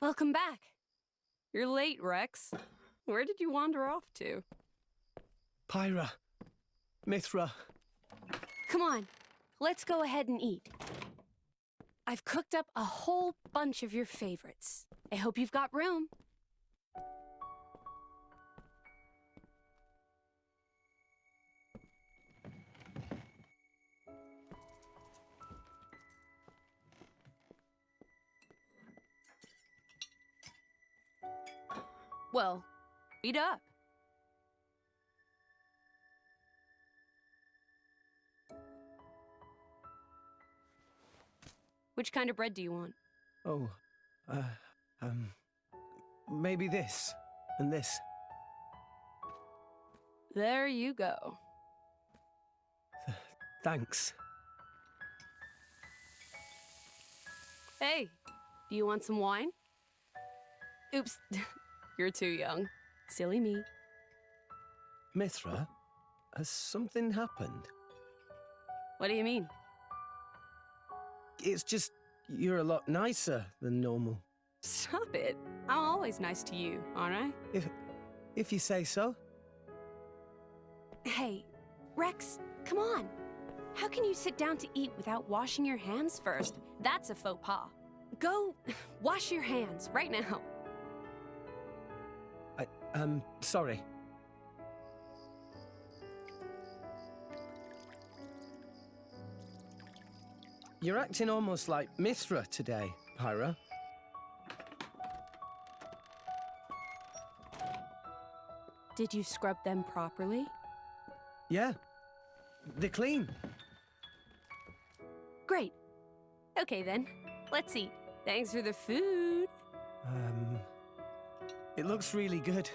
Welcome back. You're late, Rex. Where did you wander off to? Pyra. Mithra. Come on, let's go ahead and eat. I've cooked up a whole bunch of your favorites. I hope you've got room. Well, eat up. Which kind of bread do you want? Oh, maybe this and this. There you go. Thanks. Hey, do you want some wine? Oops, you're too young. Silly me. Mithra, has something happened? What do you mean? It's just, you're a lot nicer than normal. Stop it. I'm always nice to you, aren't I? If you say so. Hey, Rex, come on. How can you sit down to eat without washing your hands first? That's a faux pas. Go wash your hands right now. Sorry. You're acting almost like Mithra today, Pyra. Did you scrub them properly? Yeah. They're clean. Great. Okay then, let's eat. Thanks for the food. It looks really good.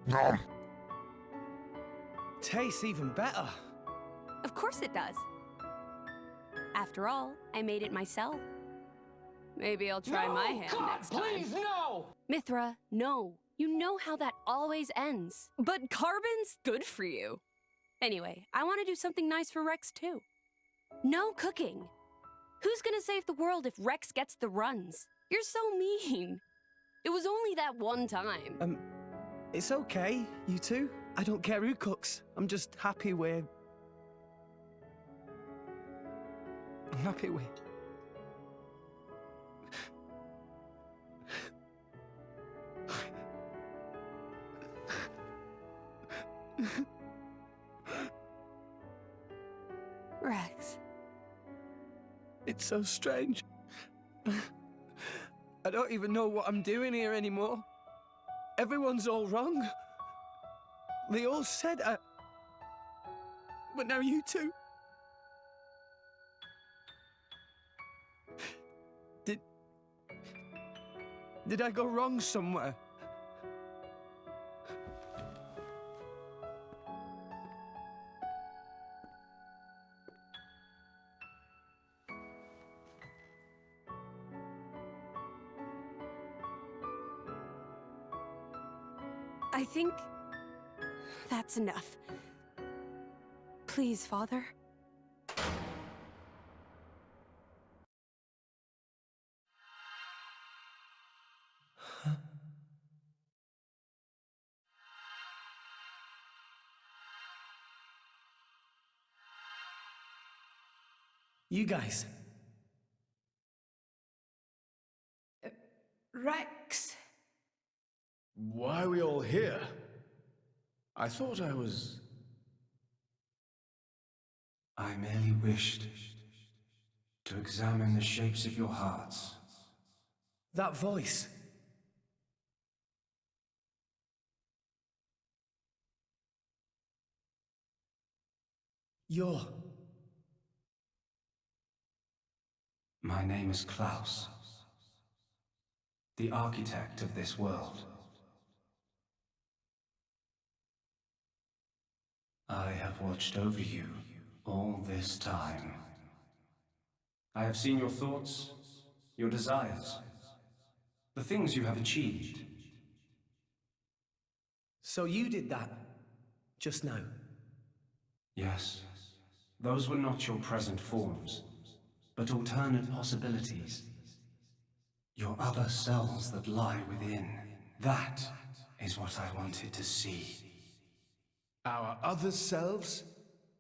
Nom. Tastes even better. Of course it does. After all, I made it myself. Maybe I'll try my hand next time. Please, no! Mithra, no. You know how that always ends. But carbon's good for you. Anyway, I want to do something nice for Rex too. No cooking. Who's gonna save the world if Rex gets the runs? You're so mean. It was only that one time. It's okay, you two. I don't care who cooks. I'm just happy we're... I'm happy we're... Rex. It's so strange. I don't even know what I'm doing here anymore. Everyone's all wrong. They all said I... But now you two... Did I go wrong somewhere? I think that's enough. Please, Father. You guys. Rex. Why are we all here? I thought I was... I merely wished to examine the shapes of your hearts. That voice. You're... My name is Klaus, the architect of this world. I have watched over you all this time. I have seen your thoughts, your desires, the things you have achieved. So you did that, just now? Yes, those were not your present forms, but alternate possibilities. Your other selves that lie within. That is what I wanted to see. Our other selves?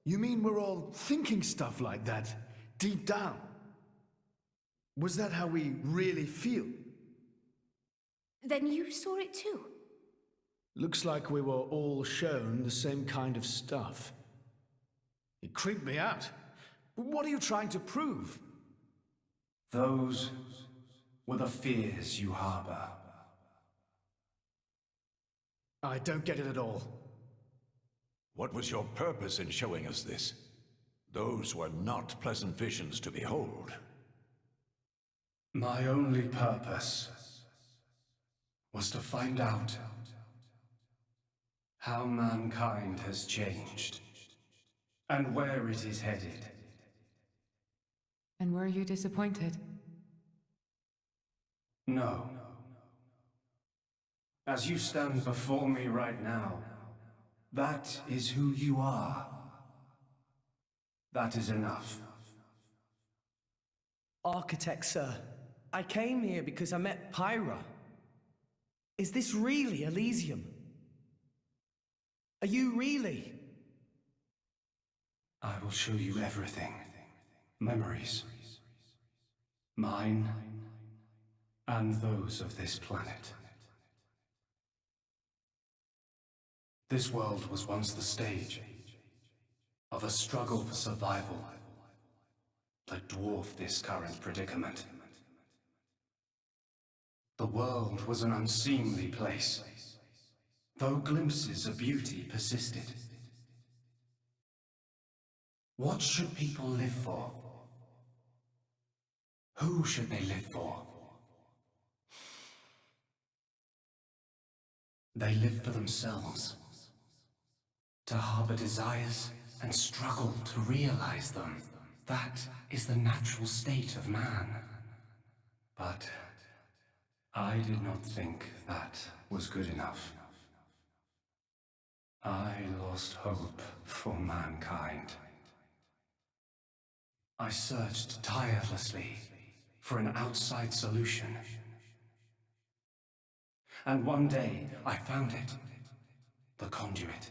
You mean we're all thinking stuff like that, deep down? Was that how we really feel? Then you saw it too. Looks like we were all shown the same kind of stuff. It creeped me out. What are you trying to prove? Those were the fears you harbor. I don't get it at all. What was your purpose in showing us this? Those were not pleasant visions to behold. My only purpose was to find out how mankind has changed and where it is headed. And were you disappointed? No. As you stand before me right now, that is who you are. That is enough. Architect, sir, I came here because I met Pyra. Is this really Elysium? Are you really? I will show you everything. Memories. Mine and those of this planet. This world was once the stage of a struggle for survival that dwarfed this current predicament. The world was an unseemly place, though glimpses of beauty persisted. What should people live for? Who should they live for? They live for themselves, to harbor desires and struggle to realize them. That is the natural state of man. But I did not think that was good enough. I lost hope for mankind. I searched tirelessly for an outside solution. And one day, I found it. The conduit.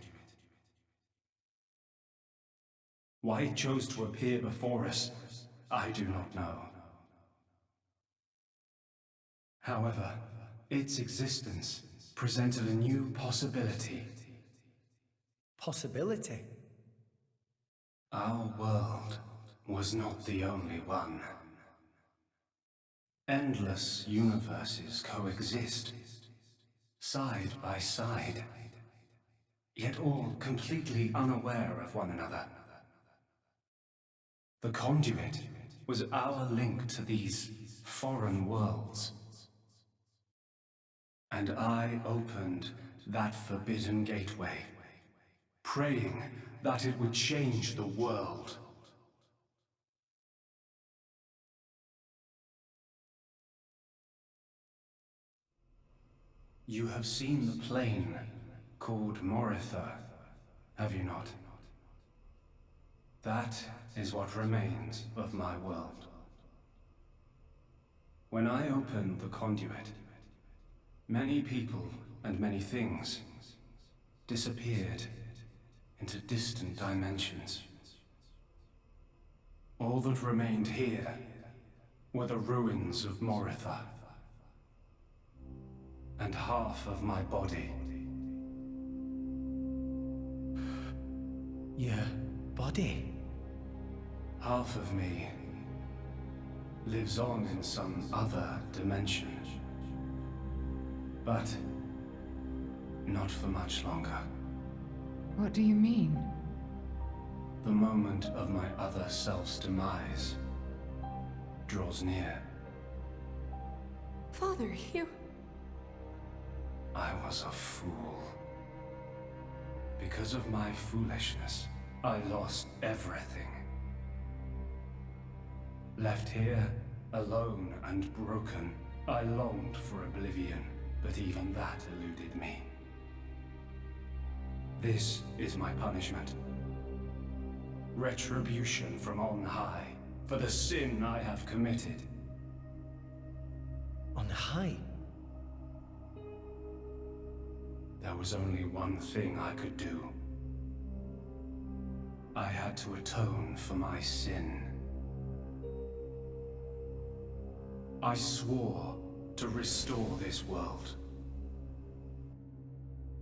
Why it chose to appear before us, I do not know. However, its existence presented a new possibility. Possibility? Our world was not the only one. Endless universes coexist, side by side, yet all completely unaware of one another. The conduit was our link to these foreign worlds. And I opened that forbidden gateway, praying that it would change the world. You have seen the plane called Moritha, have you not? That is what remains of my world. When I opened the conduit, many people and many things disappeared into distant dimensions. All that remained here were the ruins of Moritha. And half of my body. Your body? Half of me lives on in some other dimension. But not for much longer. What do you mean? The moment of my other self's demise draws near. Father, you... I was a fool. Because of my foolishness, I lost everything. Left here, alone and broken, I longed for oblivion, but even that eluded me. This is my punishment. Retribution from on high for the sin I have committed. On high? There was only one thing I could do. I had to atone for my sin. I swore to restore this world.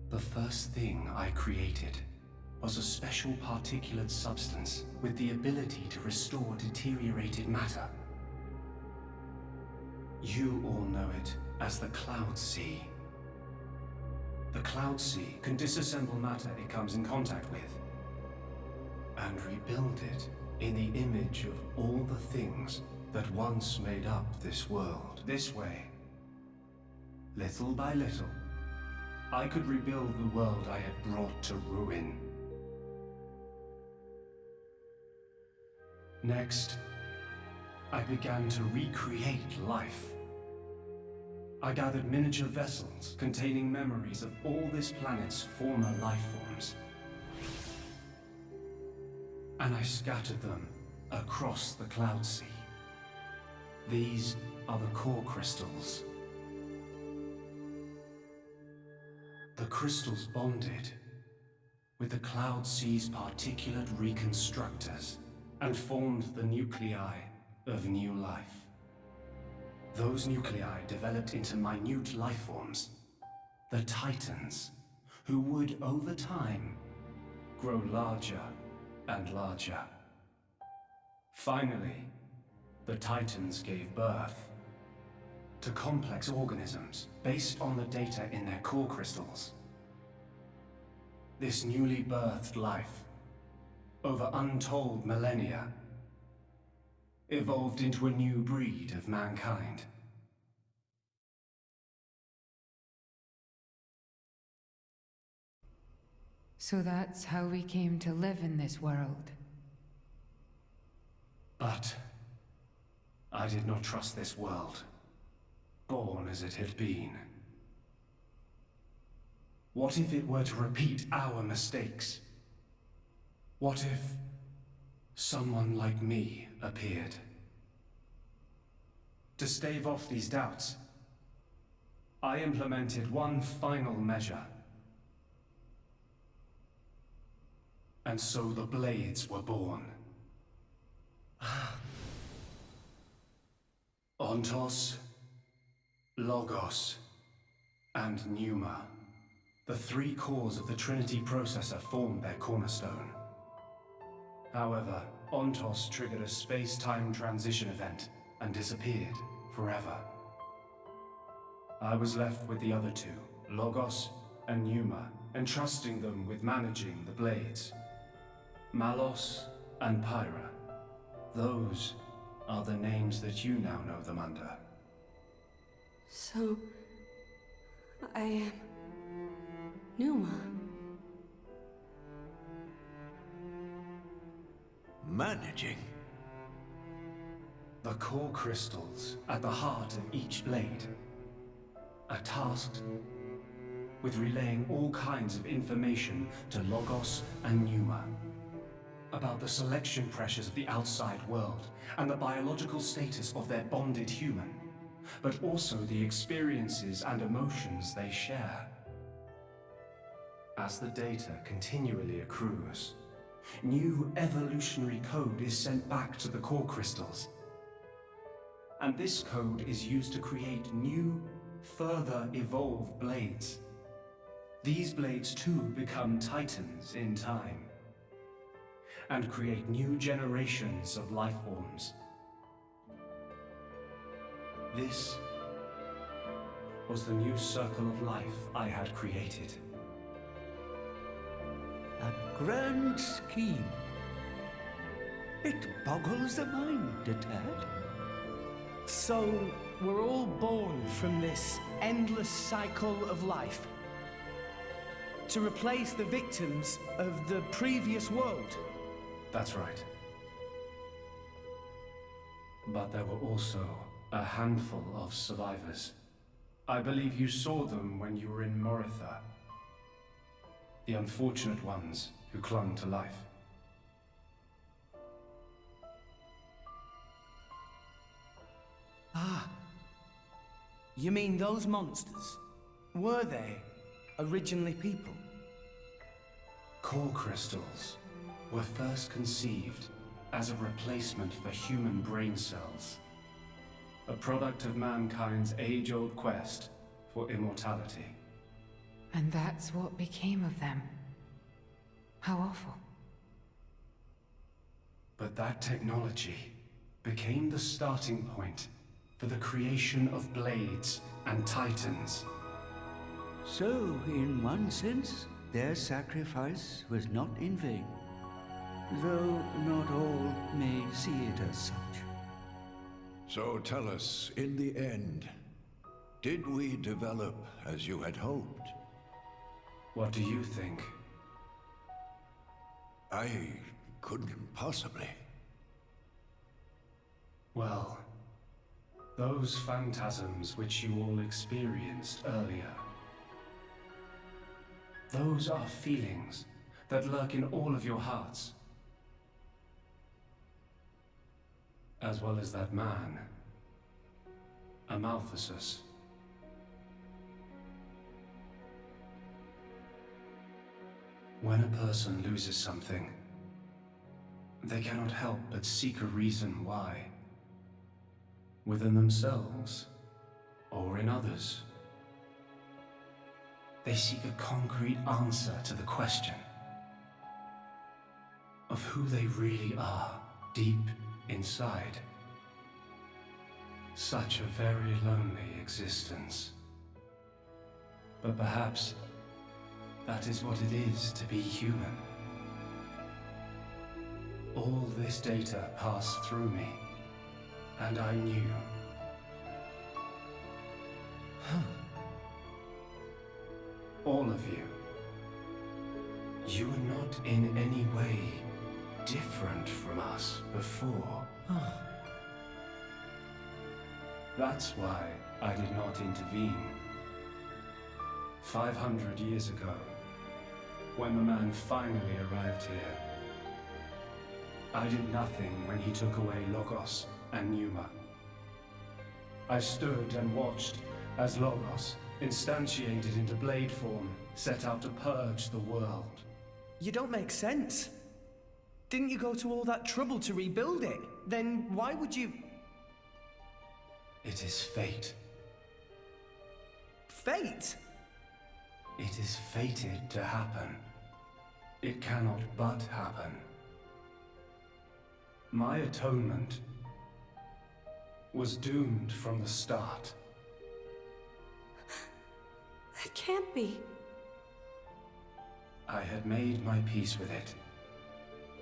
The first thing I created was a special particulate substance with the ability to restore deteriorated matter. You all know it as the Cloud Sea. The Cloud Sea can disassemble matter it comes in contact with, and rebuild it in the image of all the things that once made up this world. This way, little by little, I could rebuild the world I had brought to ruin. Next, I began to recreate life. I gathered miniature vessels containing memories of all this planet's former life forms. And I scattered them across the Cloud Sea. These are the core crystals. The crystals bonded with the Cloud Sea's particulate reconstructors and formed the nuclei of new life. Those nuclei developed into minute life forms, the Titans, who would, over time, grow larger and larger. Finally, the Titans gave birth to complex organisms based on the data in their core crystals. This newly birthed life, over untold millennia, evolved into a new breed of mankind. So that's how we came to live in this world. But I did not trust this world, born as it had been. What if it were to repeat our mistakes? What if someone like me appeared? To stave off these doubts, I implemented one final measure. And so the Blades were born. Ontos, Logos, and Pneuma. The three cores of the Trinity processor formed their cornerstone. However, Ontos triggered a space-time transition event and disappeared forever. I was left with the other two, Logos and Pneuma, entrusting them with managing the Blades. Malos and Pyra. Those are the names that you now know them under. So, I am Numa. Managing? The core crystals at the heart of each blade are tasked with relaying all kinds of information to Logos and Pneuma about the selection pressures of the outside world and the biological status of their bonded human, but also the experiences and emotions they share. As the data continually accrues, new evolutionary code is sent back to the core crystals. And this code is used to create new, further evolved blades. These blades too become Titans in time, and create new generations of life forms. This was the new circle of life I had created. A grand scheme. It boggles the mind a tad. So, we're all born from this endless cycle of life to replace the victims of the previous world. That's right. But there were also a handful of survivors. I believe you saw them when you were in Moritha. The unfortunate ones who clung to life. Ah. You mean those monsters? Were they originally people? Core crystals were first conceived as a replacement for human brain cells. A product of mankind's age-old quest for immortality. And that's what became of them. How awful. But that technology became the starting point for the creation of blades and titans. So, in one sense, their sacrifice was not in vain. Though not all may see it as such. So tell us, in the end, did we develop as you had hoped? What do you think? I couldn't possibly. Well, those phantasms which you all experienced earlier, those are feelings that lurk in all of your hearts. As well as that man, Amaltheus. When a person loses something, they cannot help but seek a reason why. Within themselves, or in others. They seek a concrete answer to the question of who they really are deep inside. Such a very lonely existence. But perhaps that is what it is to be human. All this data passed through me, and I knew. All of you. You were not in any way different from us before. That's why I did not intervene. 500 years ago, when the man finally arrived here, I did nothing when he took away Logos and Pneuma. I stood and watched as Logos, instantiated into blade form, set out to purge the world. You don't make sense. Didn't you go to all that trouble to rebuild it? Then why would you... It is fate. Fate? It is fated to happen. It cannot but happen. My atonement was doomed from the start. That can't be. I had made my peace with it.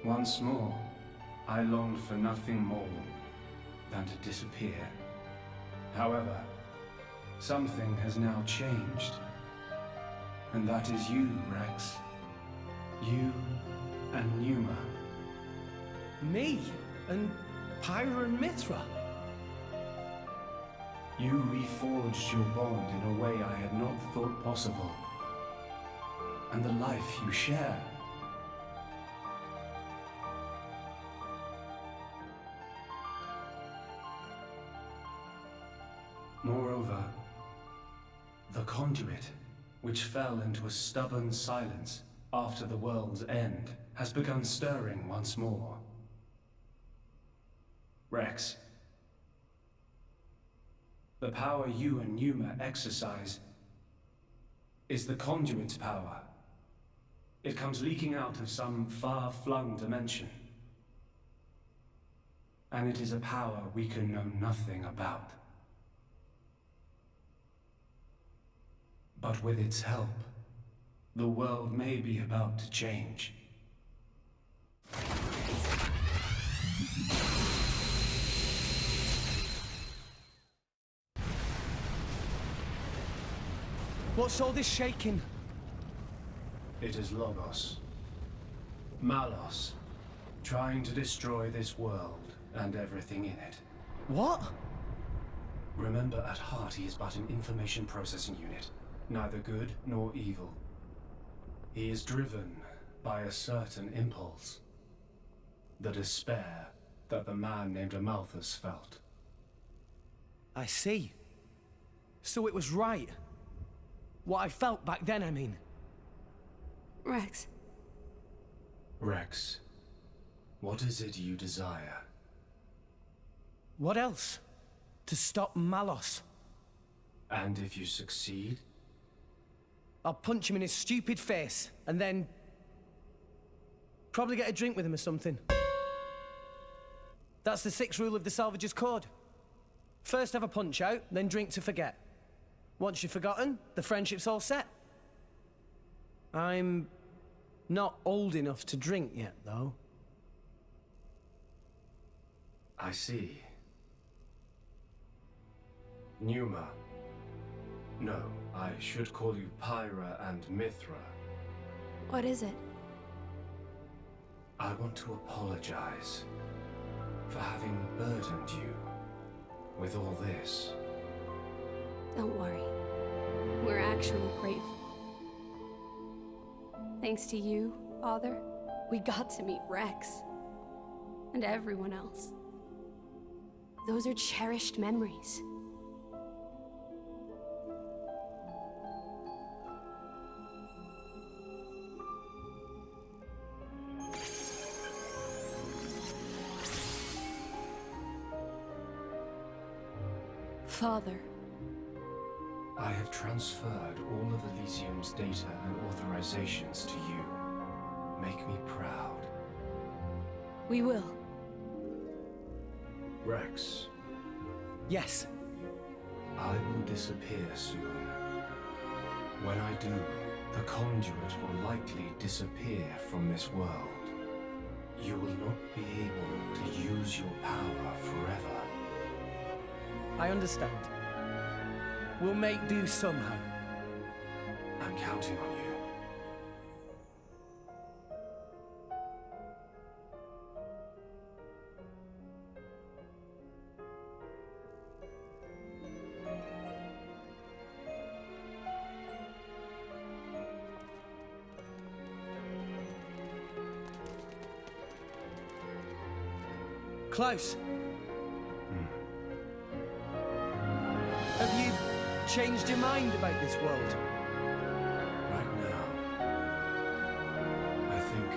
Once more, I longed for nothing more than to disappear. However, something has now changed. And that is you, Rex. You and Pneuma. Me? And Pyra and Mithra? You reforged your bond in a way I had not thought possible. And the life you share. Moreover, the conduit, which fell into a stubborn silence after the world's end, has begun stirring once more. Rex, the power you and Pneuma exercise is the conduit's power. It comes leaking out of some far-flung dimension. And it is a power we can know nothing about. But with its help, the world may be about to change. What's all this shaking? It is Logos. Malos, trying to destroy this world and everything in it. What? Remember, at heart he is but an information processing unit, neither good nor evil. He is driven by a certain impulse. The despair that the man named Amaltheus felt. I see. So it was right. What I felt back then, I mean. Rex. Rex, what is it you desire? What else? To stop Malos. And if you succeed? I'll punch him in his stupid face, and then... probably get a drink with him or something. That's the 6th rule of the Salvager's Code. First have a punch out, then drink to forget. Once you've forgotten, the friendship's all set. I'm not old enough to drink yet, though. I see. Numa. No, I should call you Pyra and Mithra. What is it? I want to apologize for having burdened you with all this. Don't worry. We're actually grateful. Thanks to you, Father, we got to meet Rex. And everyone else. Those are cherished memories. Father. I have transferred all of Elysium's data and authorizations to you. Make me proud. We will. Rex, Yes. I will disappear soon. When I do, the conduit will likely disappear from this world. You will not be able to use your power forever. I understand. We'll make do somehow. I'm counting on you. Close. Have you changed your mind about this world? Right now, I think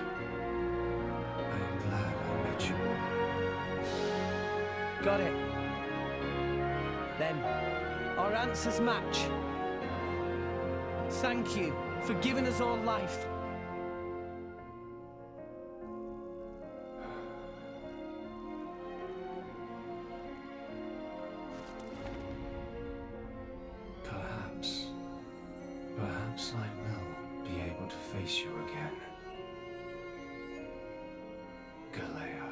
I am glad I met you all. Got it. Then, our answers match. Thank you for giving us all life. Perhaps I will be able to face you again. Galea.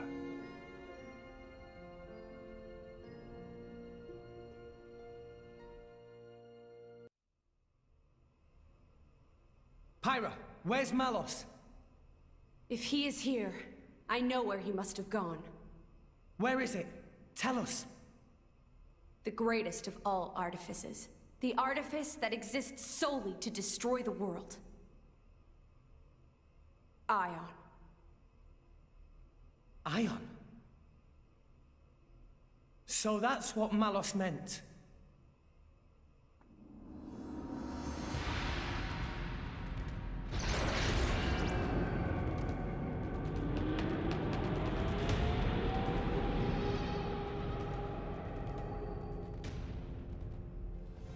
Pyra, where's Malos? If he is here, I know where he must have gone. Where is it? Tell us. The greatest of all artifices. The artifice that exists solely to destroy the world. Ion. Ion? So that's what Malos meant.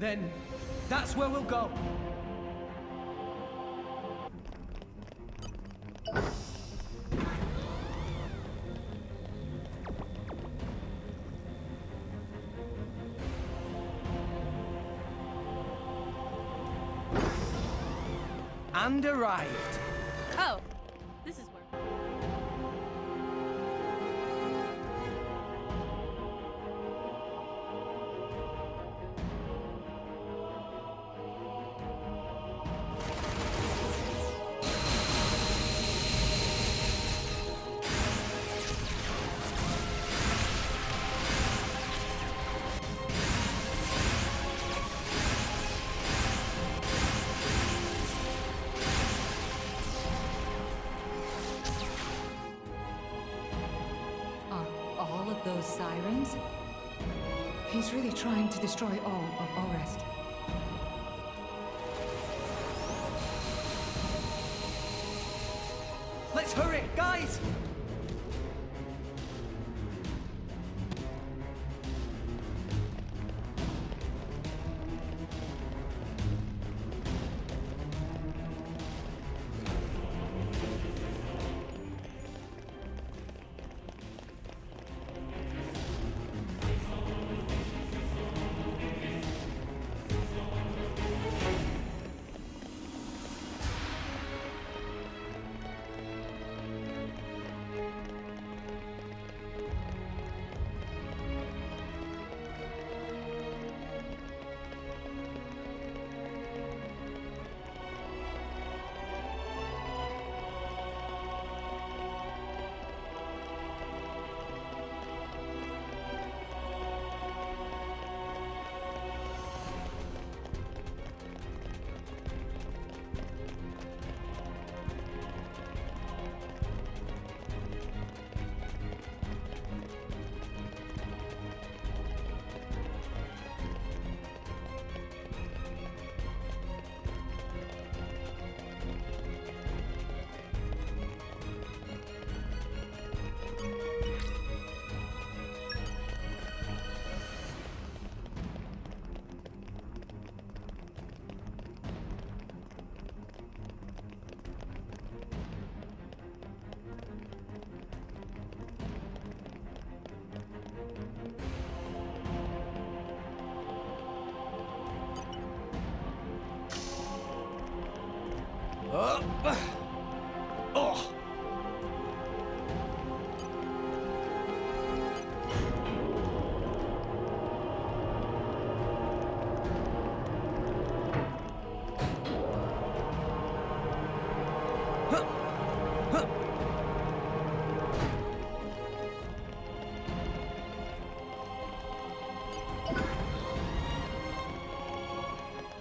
Then, that's where we'll go. And arrived. Oh, this is where... Are all of those sirens? He's really trying to destroy all of Orest. Let's hurry, guys!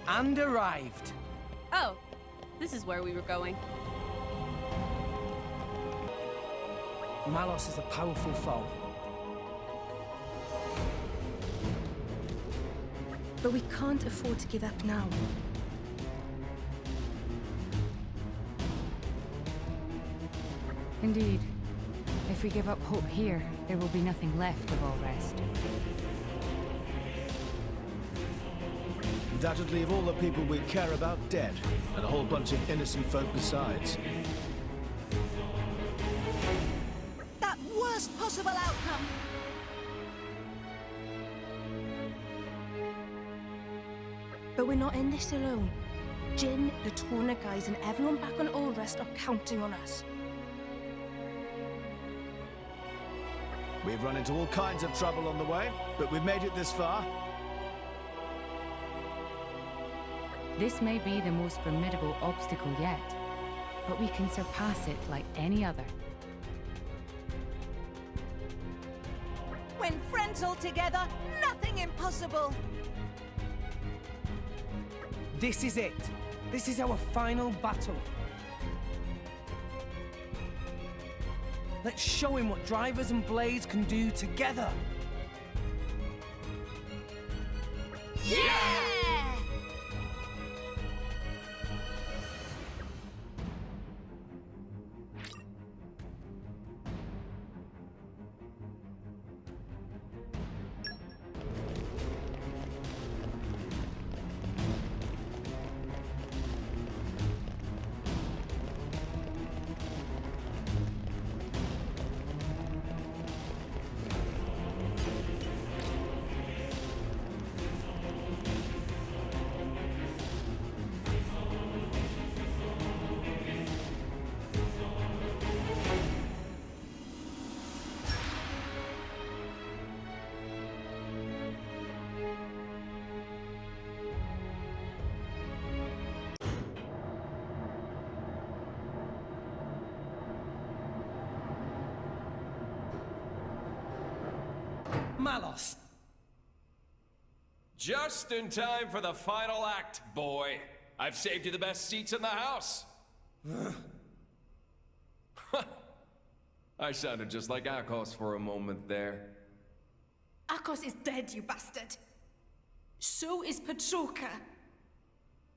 And arrived. Oh, this is where we were going. Malos is a powerful foe. But we can't afford to give up now. Indeed. If we give up hope here, there will be nothing left of Orest. That'd leave all the people we care about dead, and a whole bunch of innocent folk besides. That worst possible outcome! But we're not in this alone. Jin, the Torna guys, and everyone back on Orest are counting on us. We've run into all kinds of trouble on the way, but we've made it this far. This may be the most formidable obstacle yet, but we can surpass it like any other. When friends all together, nothing impossible! This is it. This is our final battle. Let's show him what drivers and blades can do together. Yeah! Malos. Just in time for the final act, boy. I've saved you the best seats in the house. I sounded just like Akos for a moment there. Akos is dead, you bastard. So is Petroka.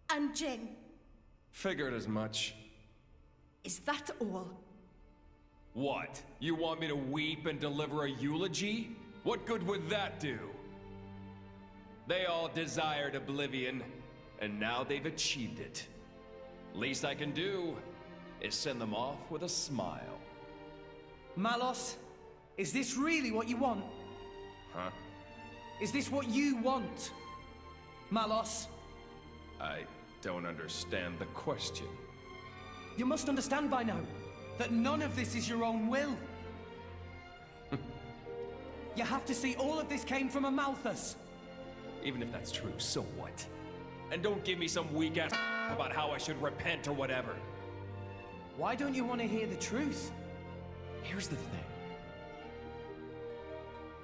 And Jin. Figured as much. Is that all? What? You want me to weep and deliver a eulogy? What good would that do? They all desired oblivion, and now they've achieved it. Least I can do is send them off with a smile. Malos, is this really what you want? Huh? Is this what you want? Malos? I don't understand the question. You must understand by now that none of this is your own will. You have to see all of this came from a Malthus. Even if that's true, so what? And don't give me some weak-ass about how I should repent or whatever. Why don't you want to hear the truth? Here's the thing.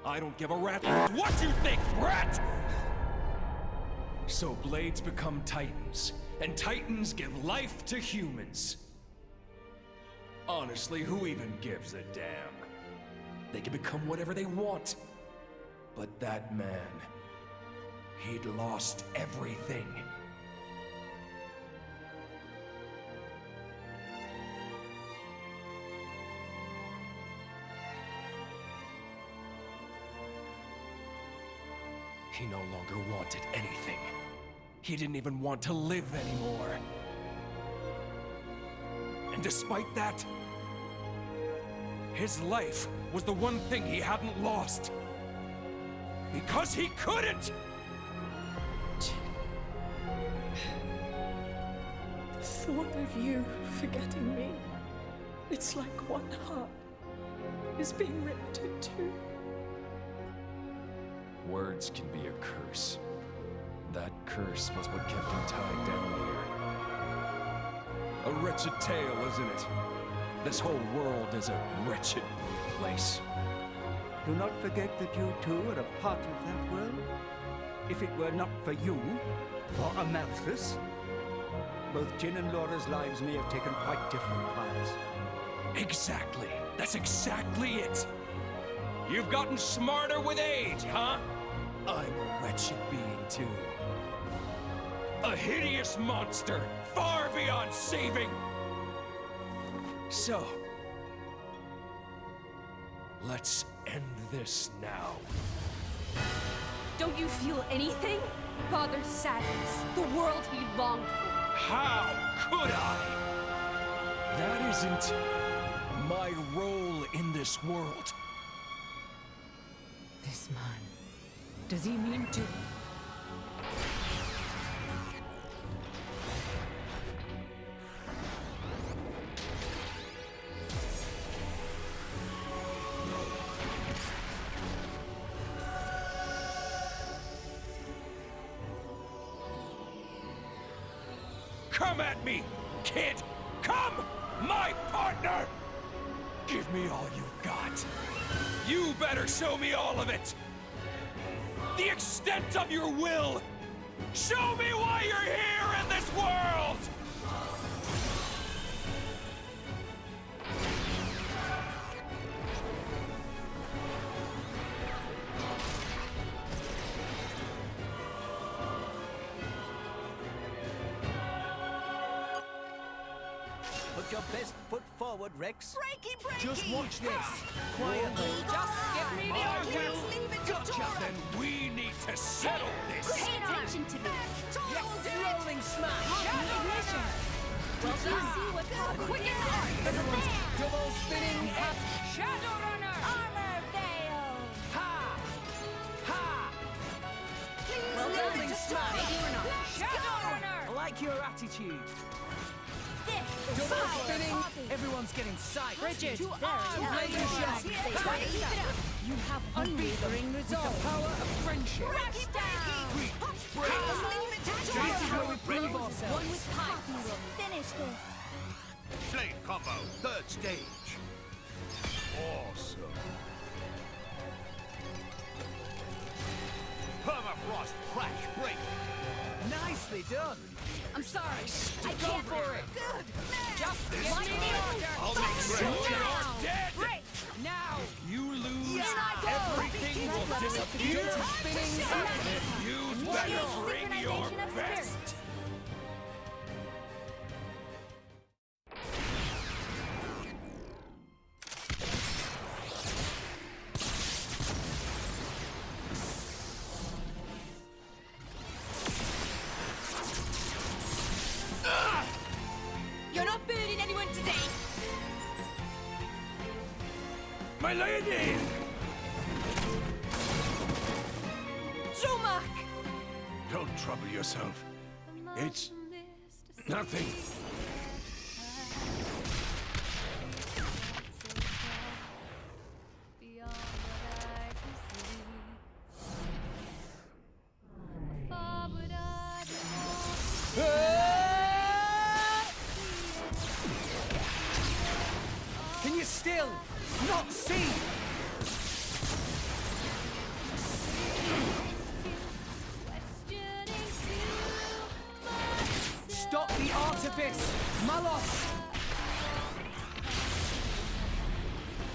I don't give a rat's what you think, brat! So blades become titans, and titans give life to humans. Honestly, who even gives a damn? They can become whatever they want. But that man, he'd lost everything. He no longer wanted anything. He didn't even want to live anymore. And despite that, his life was the one thing he hadn't lost. Because he couldn't! The thought of you forgetting me, it's like one heart is being ripped in two. Words can be a curse. That curse was what kept him tied down here. A wretched tale, isn't it? This whole world is a wretched place. Do not forget that you too are a part of that world. If it were not for you, for Amalthus, both Jin and Laura's lives may have taken quite different paths. Exactly. That's exactly it. You've gotten smarter with age, huh? I'm a wretched being, too. A hideous monster, far beyond saving. So, let's end this now. Don't you feel anything? Father's sadness, the world he longed for. How could I? That isn't my role in this world. This man, does he mean to... Come at me, kid! Come, my partner! Give me all you've got. You better show me all of it! The extent of your will! Show me why you're here in this world! Put your best foot forward, Rex. Breaky! Just watch this. Quietly. Just give me the order. Gotcha! Then we need to settle this! Pay attention to me. Rolling smash! Ignition! Well, do you see what power quick Everyone's double spinning at Shadowrunner! Armor Veil! ha! Ha! Please Well, leave it rolling to smash! Let's I go! like your attitude. This is Double power. spinning, everyone's getting psyched. Bridget, To there arms, it is. laser shock. Keep it up. You have unwavering With the resolve. power of friendship. Breaky! Please leave it to This is where we prove ourselves. One with time. Finish this. Blade combo, third stage. Awesome. Permafrost crash break. Nicely done. I'm sorry. I can't for it. Good. Just give me the order. I'll make So sure. you're dead! Break. Now. You lose, Here I go. everything will disappear! spinning. You better bring your best! You're not burning anyone today! My lady! Dromak! Don't trouble yourself. It's nothing. Can you still not see? Stop the artifice, Malos!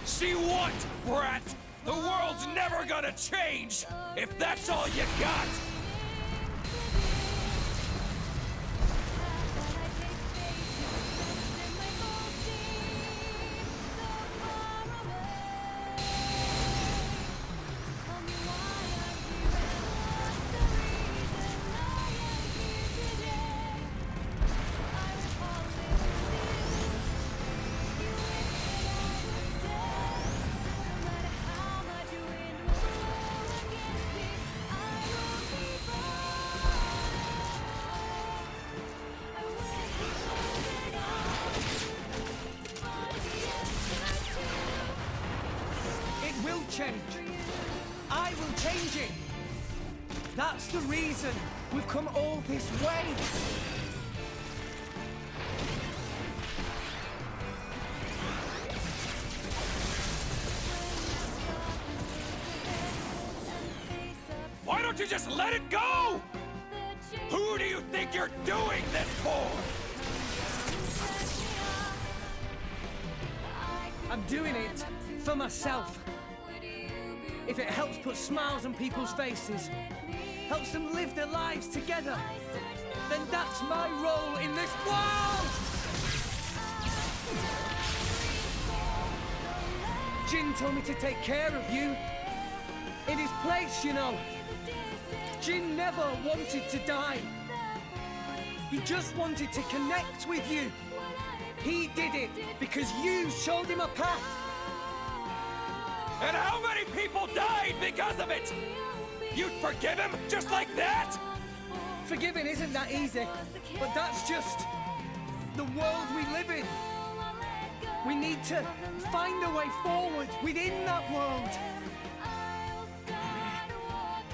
See what, brat? The world's never gonna change if that's all you got! Change. I will change it. That's the reason we've come all this way. Why don't you just let it go? Who do you think you're doing this for? I'm doing it for myself. If it helps put smiles on people's faces, helps them live their lives together, then that's my role in this world! Jin told me to take care of you. In his place, you know. Jin never wanted to die. He just wanted to connect with you. He did it because you showed him a path. And how many people died because of it? You'd forgive him just like that? Forgiving isn't that easy, but that's just the world we live in. We need to find a way forward within that world.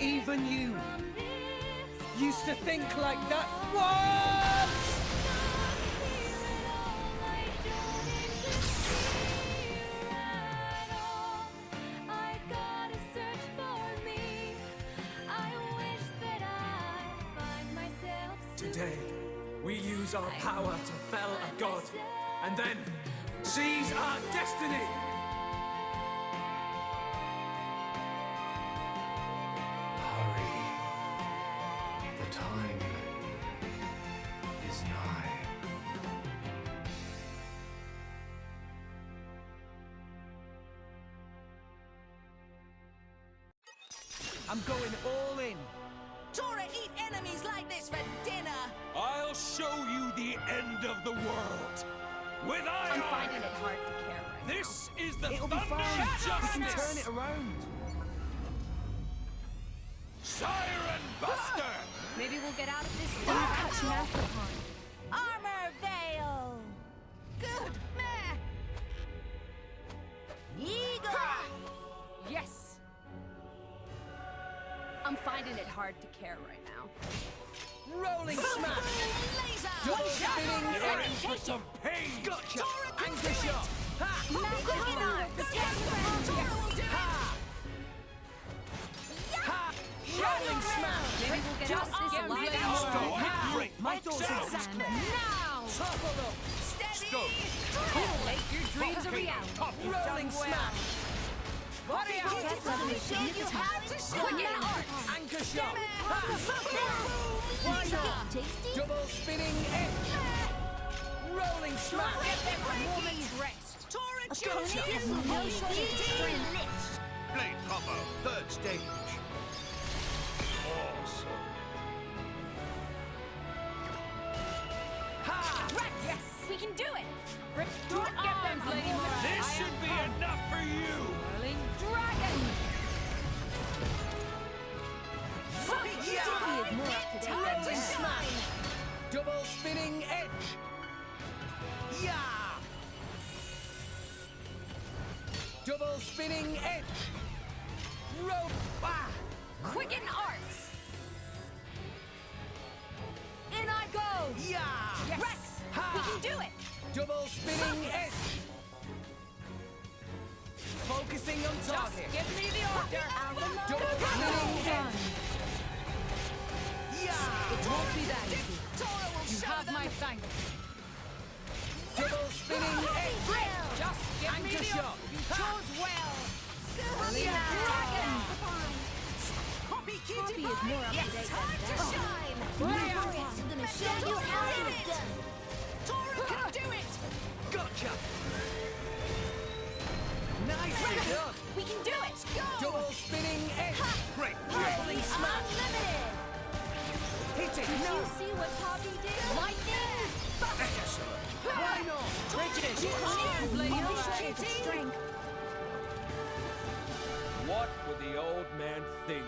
Even you used to think like that once! Today, we use our power to fell a god, and then seize our destiny! Hurry. The time is nigh. I'm going all in. Tora eat enemies like this for dinner! I'll show you the end of the world. With iron! I'm finding it hard to care right This is the It'll be thunder fine. of justice! We can turn it around. Siren Buster! Maybe we'll get out of this dark. Armor Veil! Good man! Eagle! Yes! I'm finding it hard to care right now. Rolling smash! Laser! Double spinning! You're in for some pain! Gotcha! Anchor shot! Ha! Ha! Ha! Rolling smash! Maybe we'll get out of this alive. Ha! My thoughts exactly! Now! Topple up! Steady! Make your dreams a reality. Rolling smash! Hurry up! Quicken arts. Anchor shot! Why not? Double spinning edge! Rolling smash! Woman's rest. Blade combo, third stage. Awesome. Ha! Rex! Yes! We can do it! Rip through arms, Lady Mora! This should be enough for you! Whirling Dragon! Rolling smash! Double spinning edge! Yeah! Double spinning edge! Rope! Ah! Quicken arts! In I go! Yeah! Yes. Rex! Ha! We can do it! Double spinning edge! Focusing on target! Give me the order! Double spinning edge! Yeah! It won't be that easy. You have my thanks. Double spinning edge! Just give me Anchor the shot! order. You chose well. Yeah. Dragon! Poppy is more up to date. Time to shine! Warriors are gonna show you how it's done. Tora can do it! Gotcha! Nicely done! We can do it! Double spinning edge! Great Rolling smash! Unlimited! Hit it! Did you see what Poppy did? Lightning! excellent. Why not? British! Strength. What would the old man think,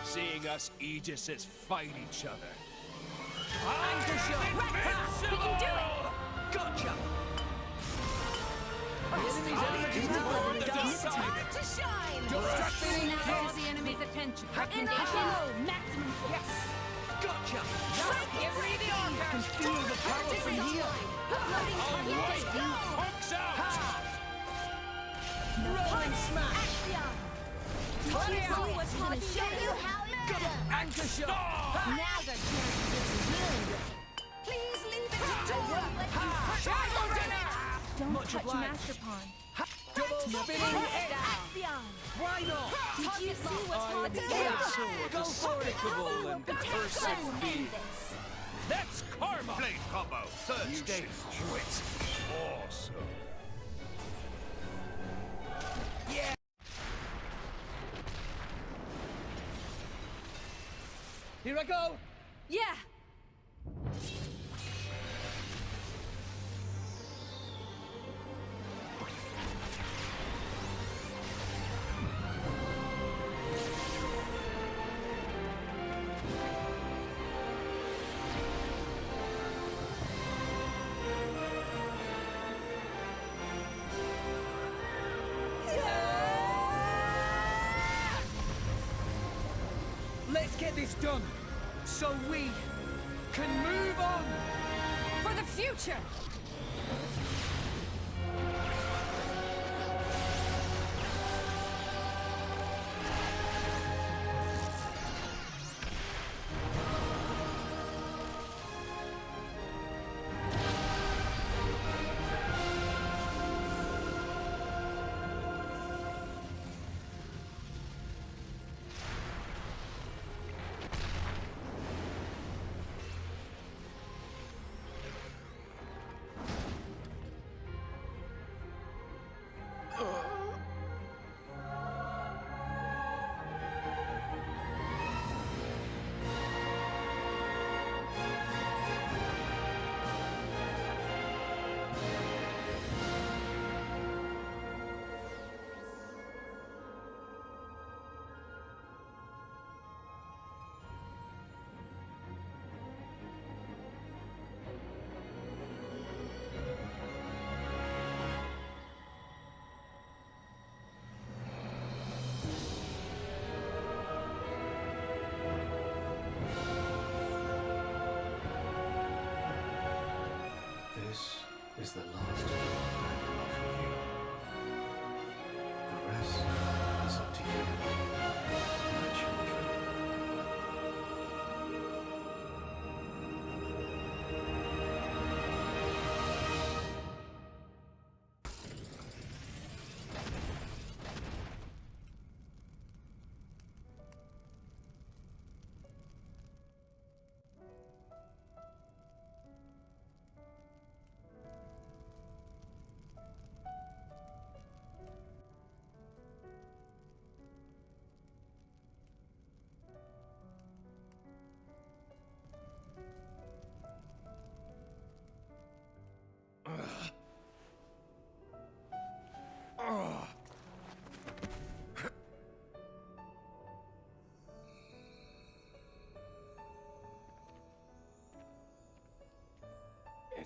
seeing us Aegises fight each other? Anchor shot! Rex! We can do it! Gotcha! The enemy's energy It's down. time to shine! Double spinning Draw edge! the enemy's attention. In I go! Maximum force! Gotcha! Give me the order! I can feel the power from here! Uploading Right, target. you punks out! Rolling smash! Axion! Did you see what Poppy did? Show you how it's done! Anchor shot! Now's our chance to get some really good. Please leave it to Dora. Dragon dinner! Don't Much touch obliged. Master Pawn. Double spinning edge! Axion! Why not? Did you see what Poppy did? Go for it! Despicable and Let's cursed end this. That's karma! Blade combo, third You stage. should quit. Awesome. Yeah! Here I go! Yeah! Let's get this done, so we can move on! For the future!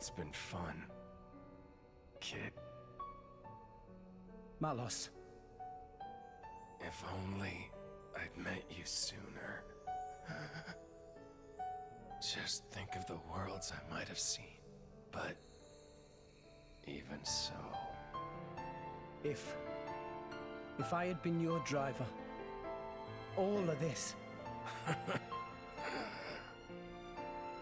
It's been fun, kid. Malos. If only I'd met you sooner. Just think of the worlds I might have seen. But even so... If I had been your driver, all of this...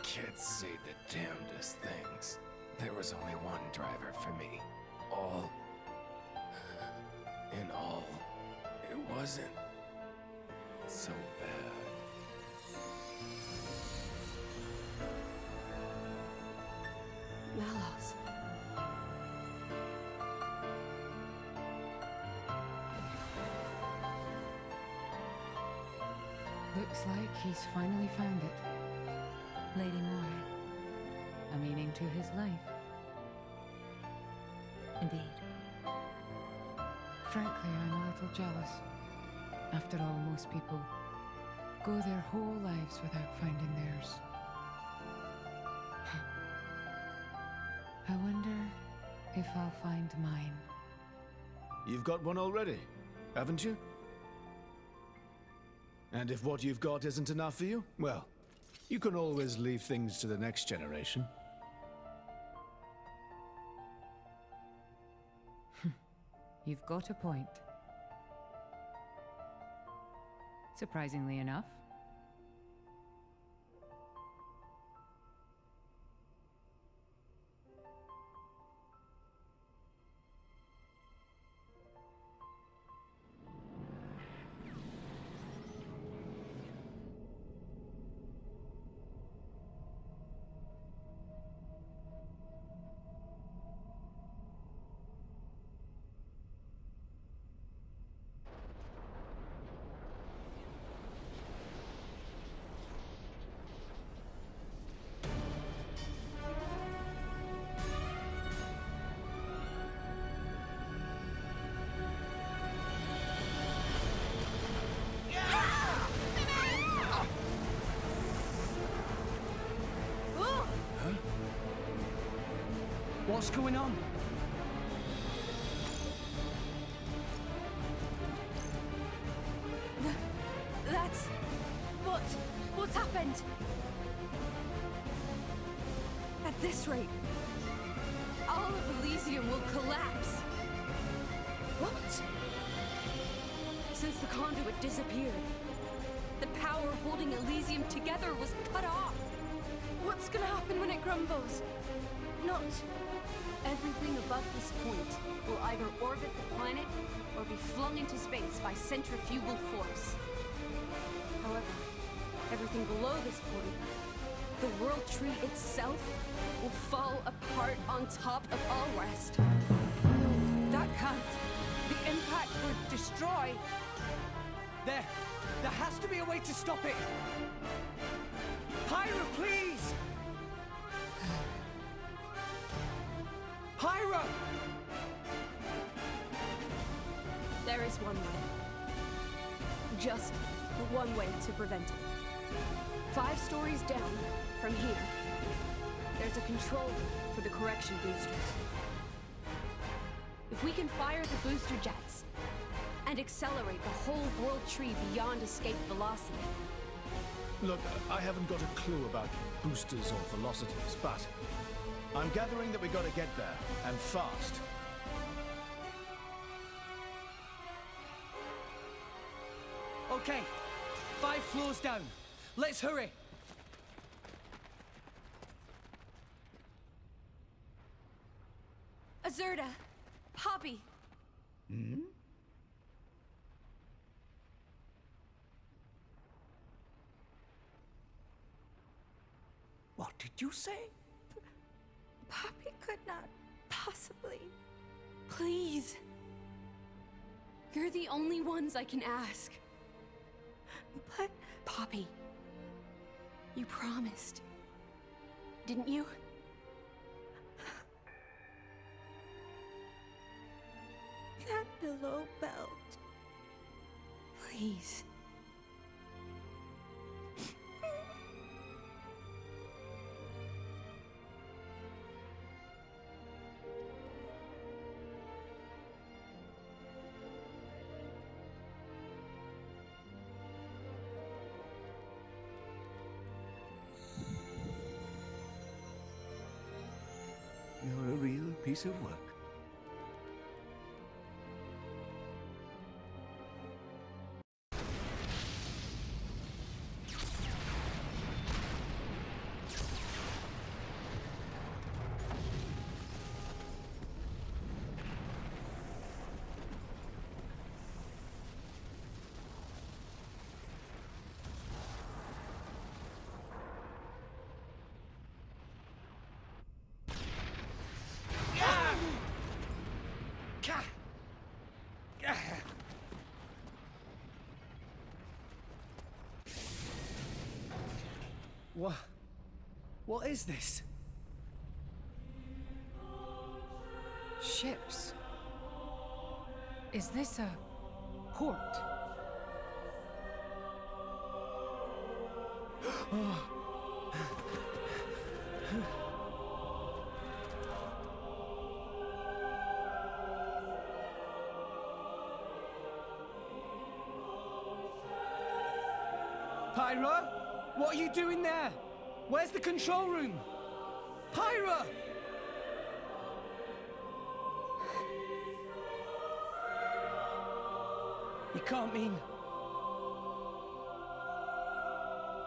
Kids say the damnedest things. There was only one driver for me. In all, it wasn't so bad. Malos. Looks like he's finally found it. Lady Moore. A meaning to his life. Indeed. Frankly, I'm a little jealous. After all, most people go their whole lives without finding theirs. I wonder if I'll find mine. You've got one already, haven't you? And if what you've got isn't enough for you, well, you can always leave things to the next generation. You've got a point. Surprisingly enough. What's going on? That's... What's happened? At this rate, all of Elysium will collapse. What? Since the conduit disappeared, the power holding Elysium together was cut off. What's gonna happen when it crumbles? Not... Everything above this point will either orbit the planet or be flung into space by centrifugal force. However, everything below this point, the world tree itself, will fall apart on top of all rest. No, that can't. The impact would destroy... There has to be a way to stop it! Pyra, please! Pyra! There is one way. Just one way to prevent it. 5 stories down from here, there's a control room for the correction boosters. If we can fire the booster jets and accelerate the whole world tree beyond escape velocity. Look, I haven't got a clue about boosters or velocities, but I'm gathering that we gotta get there, and fast. Okay, 5 floors down. Let's hurry. Azurda! Poppy! Hmm? What did you say? Poppy could not possibly... Please! You're the only ones I can ask. But... Poppy, you promised, didn't you? That below belt. Please. piece of work. What is this? Ships. Is this a port? Pyra? What are you doing there? Where's the control room? Pyra! You can't mean...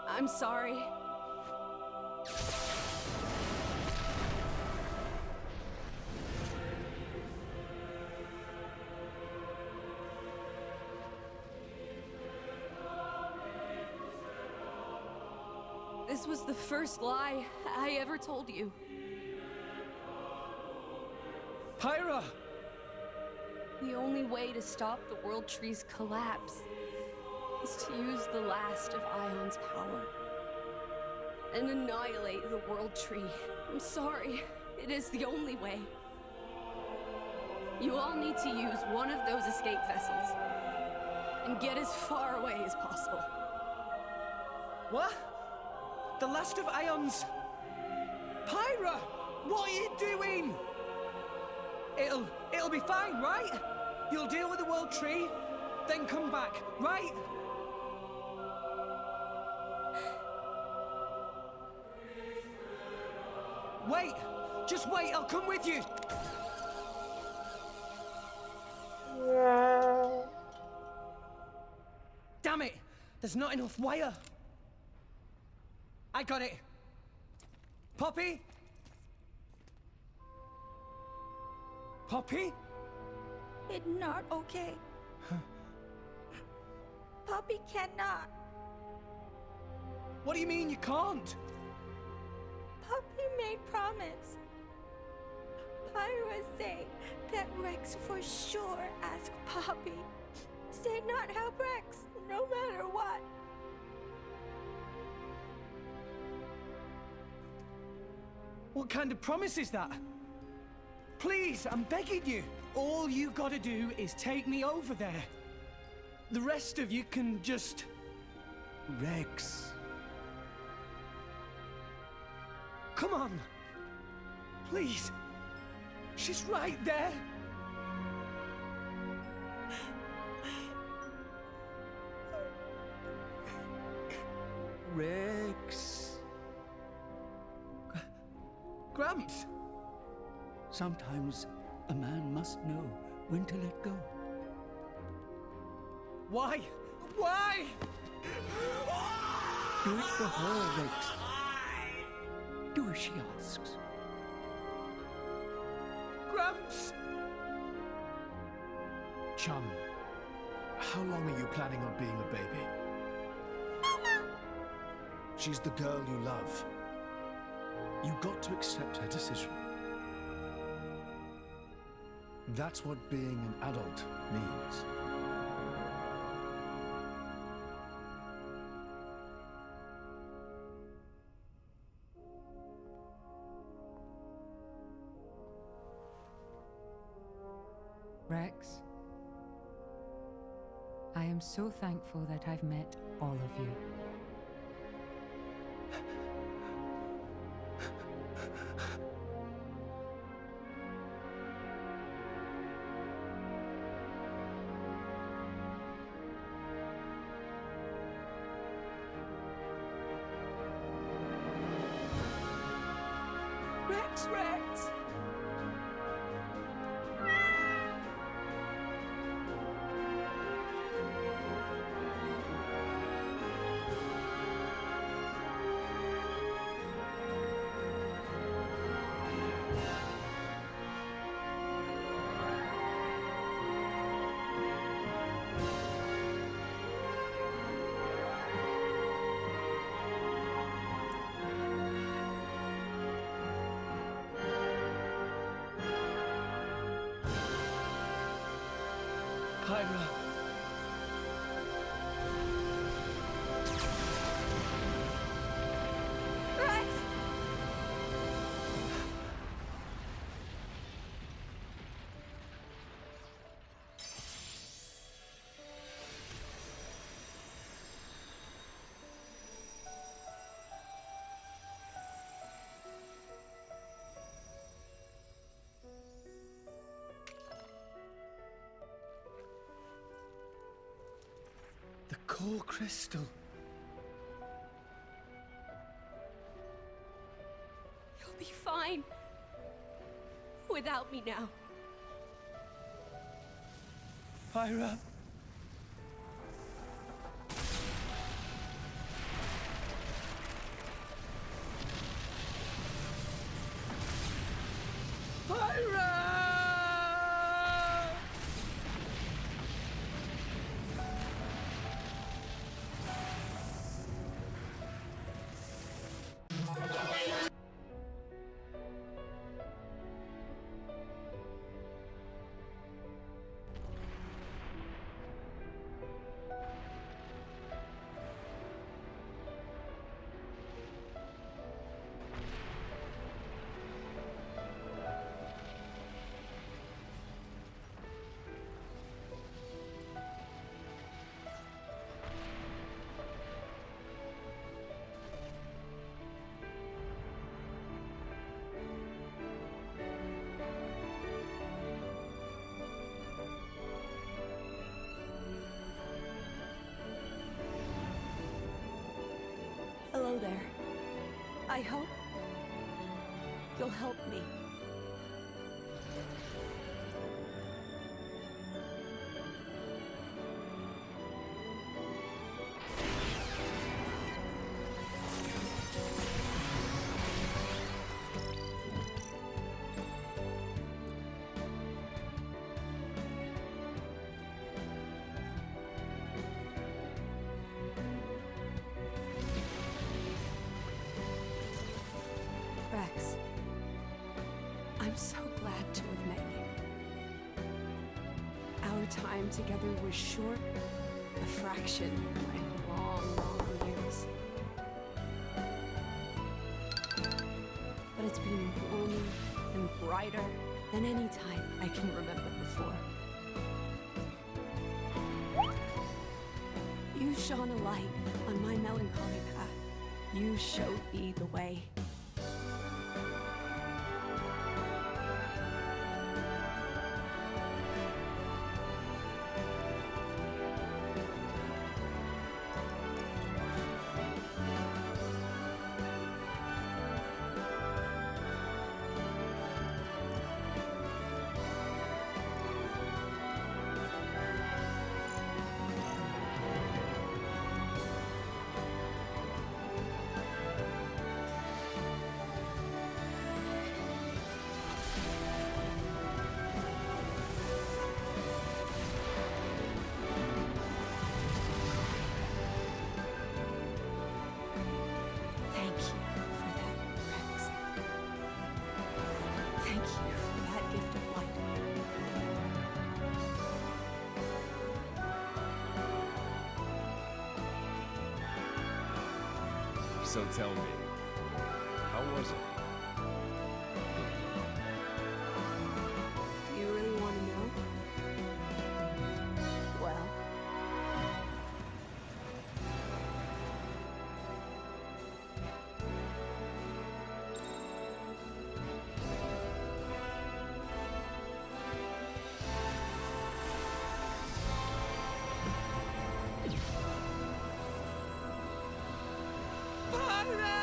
I'm sorry. This was the first lie I ever told you. Pyra! The only way to stop the World Tree's collapse is to use the last of Ion's power and annihilate the World Tree. I'm sorry. It is the only way. You all need to use one of those escape vessels and get as far away as possible. What? The last of Ion's... Pyra! What are you doing? It'll be fine, right? You'll deal with the World Tree, then come back, right? Wait! Just wait, I'll come with you! Damn it! There's not enough wire! I got it! Poppy? Poppy? It's not okay. Poppy cannot. What do you mean you can't? Poppy made promise. Pyra say that Rex for sure ask Poppy. Say not help Rex, no matter what. What kind of promise is that? Please, I'm begging you. All you gotta do is take me over there. The rest of you can just... Rex. Come on. Please. She's right there. Rex. Gramps. Sometimes a man must know when to let go. Why? Why? Do it for her, Rex. Do as she asks. Gramps! Chum, how long are you planning on being a baby? Mama! She's the girl you love. You got to accept her decision. That's what being an adult means. Rex, I am so thankful that I've met all of you. Rex, Rex! Pyra. Rex! The core crystal. You'll be fine. Without me now. Pyra. Pyra! Hello there. I hope you'll help me. Rex, I'm so glad to have met you. Our time together was short, a fraction of my long, long years. But it's been warmer and brighter than any time I can remember before. You shone a light on my melancholy path. You showed me the way. Thank you for that, Rex. Thank you for that gift of light. So tell me, how was it? Do you really want to know? Well, Pyra!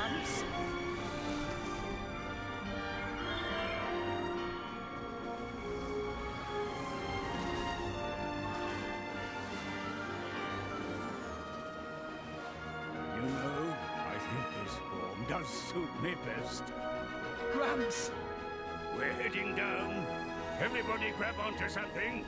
Gramps? You know, I think this form does suit me best. Gramps! We're heading down. Everybody grab onto something.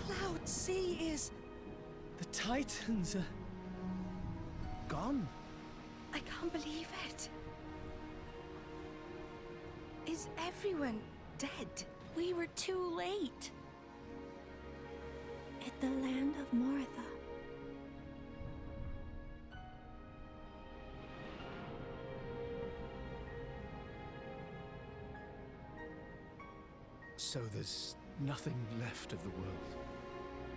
Cloud Sea is... The Titans are... gone. I can't believe it. Is everyone dead? We were too late. At the land of Moritha. So there's nothing left of the world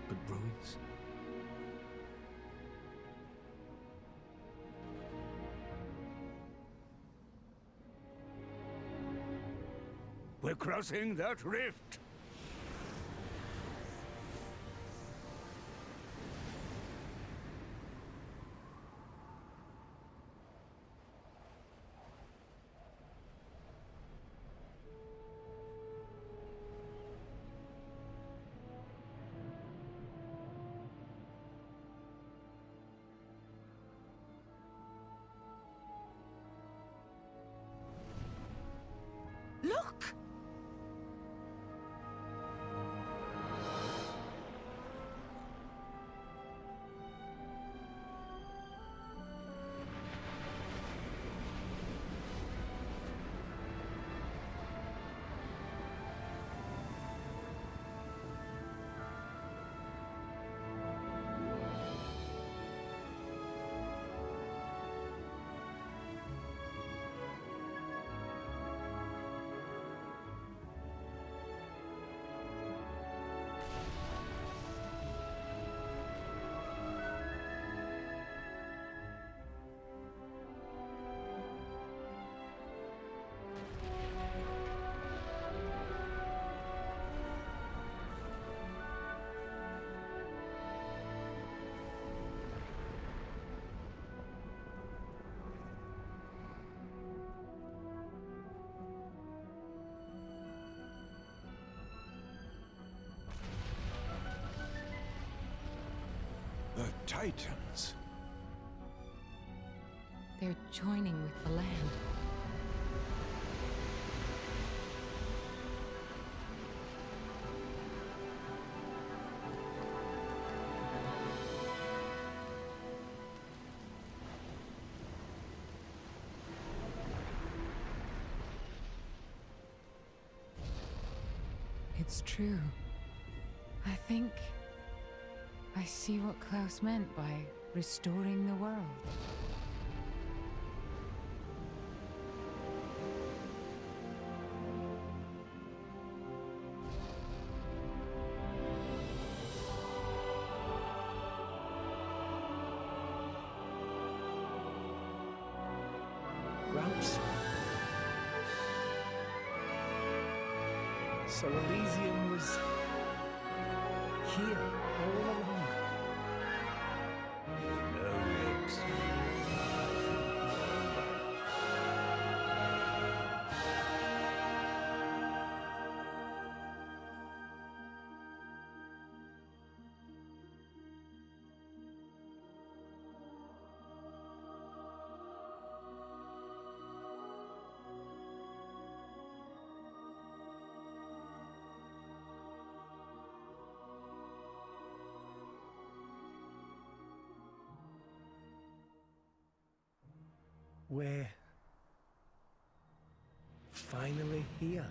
but ruins? We're crossing that rift. Look! The Titans. They're joining with the land. It's true. I think I see what Klaus meant by restoring the world. Gramps? So Elysium was... here, all along. No, Rex. We're finally here.